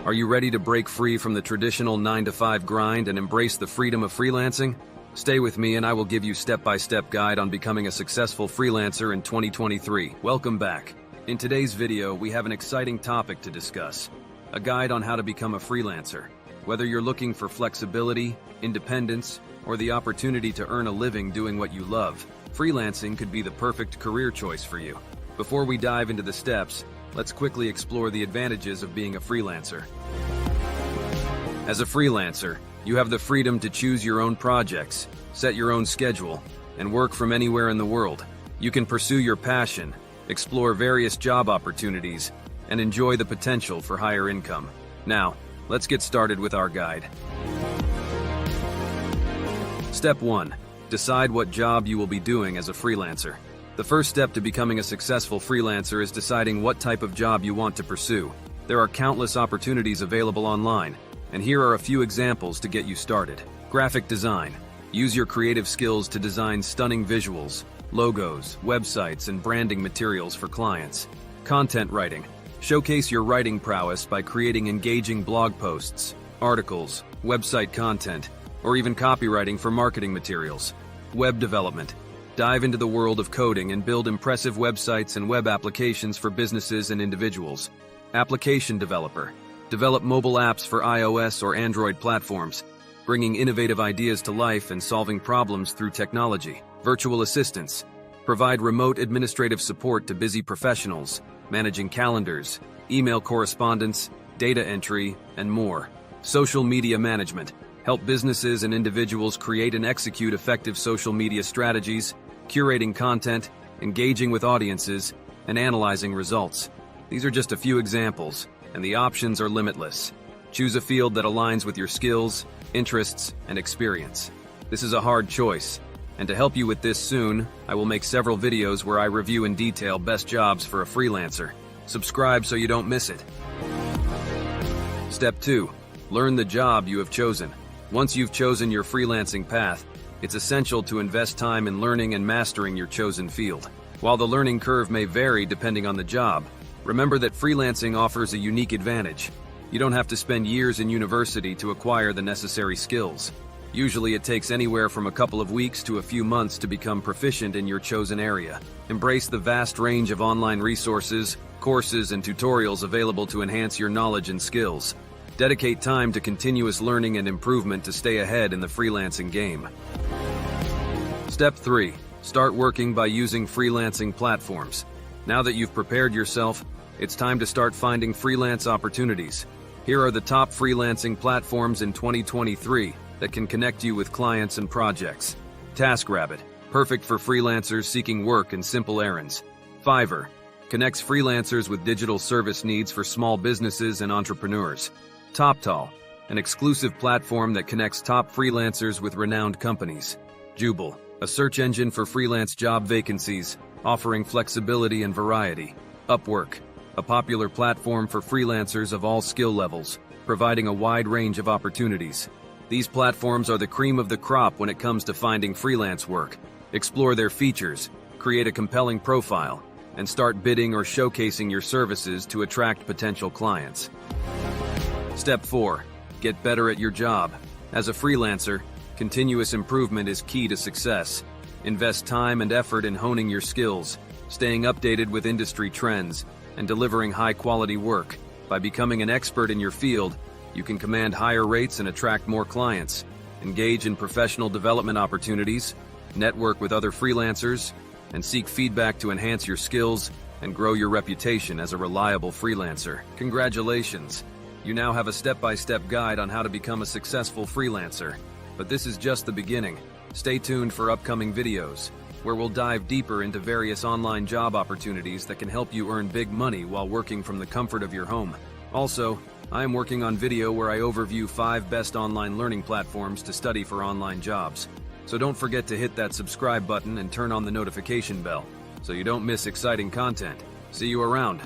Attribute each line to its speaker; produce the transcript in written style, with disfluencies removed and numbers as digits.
Speaker 1: Are you ready to break free from the traditional 9-to-5 grind and embrace the freedom of freelancing? Stay with me and I will give you step-by-step guide on becoming a successful freelancer in 2023. Welcome back. In today's video, we have an exciting topic to discuss. A guide on how to become a freelancer. Whether you're looking for flexibility, independence, or the opportunity to earn a living doing what you love, freelancing could be the perfect career choice for you. Before we dive into the steps, let's quickly explore the advantages of being a freelancer. As a freelancer, you have the freedom to choose your own projects, set your own schedule, and work from anywhere in the world. You can pursue your passion, explore various job opportunities, and enjoy the potential for higher income. Now, let's get started with our guide. Step 1. Decide what job you will be doing as a freelancer. The first step to becoming a successful freelancer is deciding what type of job you want to pursue. There are countless opportunities available online, and here are a few examples to get you started. Graphic design. Use your creative skills to design stunning visuals, logos, websites, and branding materials for clients. Content writing. Showcase your writing prowess by creating engaging blog posts, articles, website content, or even copywriting for marketing materials. Web development. Dive into the world of coding and build impressive websites and web applications for businesses and individuals. Application developer. Develop mobile apps for iOS or Android platforms, bringing innovative ideas to life and solving problems through technology. Virtual assistants. Provide remote administrative support to busy professionals, managing calendars, email correspondence, data entry, and more. Social media management. Help businesses and individuals create and execute effective social media strategies, curating content, engaging with audiences, and analyzing results. These are just a few examples, and the options are limitless. Choose a field that aligns with your skills, interests, and experience. This is a hard choice, and to help you with this soon, I will make several videos where I review in detail best jobs for a freelancer. Subscribe so you don't miss it. Step 2. Learn the job you have chosen. Once you've chosen your freelancing path, it's essential to invest time in learning and mastering your chosen field. While the learning curve may vary depending on the job, remember that freelancing offers a unique advantage. You don't have to spend years in university to acquire the necessary skills. Usually it takes anywhere from a couple of weeks to a few months to become proficient in your chosen area. Embrace the vast range of online resources, courses, and tutorials available to enhance your knowledge and skills. Dedicate time to continuous learning and improvement to stay ahead in the freelancing game. Step 3. Start working by using freelancing platforms. Now that you've prepared yourself, it's time to start finding freelance opportunities. Here are the top freelancing platforms in 2023 that can connect you with clients and projects. TaskRabbit, perfect for freelancers seeking work and simple errands. Fiverr, connects freelancers with digital service needs for small businesses and entrepreneurs. TopTal, an exclusive platform that connects top freelancers with renowned companies. Jubal, a search engine for freelance job vacancies, offering flexibility and variety. Upwork, a popular platform for freelancers of all skill levels, providing a wide range of opportunities. These platforms are the cream of the crop when it comes to finding freelance work. Explore their features, create a compelling profile, and start bidding or showcasing your services to attract potential clients. Step 4. Get better at your job. As a freelancer, continuous improvement is key to success. Invest time and effort in honing your skills, staying updated with industry trends, and delivering high-quality work. By becoming an expert in your field, you can command higher rates and attract more clients. Engage in professional development opportunities, network with other freelancers, and seek feedback to enhance your skills and grow your reputation as a reliable freelancer. Congratulations! You now have a step-by-step guide on how to become a successful freelancer. But this is just the beginning. Stay tuned for upcoming videos, where we'll dive deeper into various online job opportunities that can help you earn big money while working from the comfort of your home. Also, I am working on video where I overview 5 best online learning platforms to study for online jobs. So don't forget to hit that subscribe button and turn on the notification bell, so you don't miss exciting content. See you around.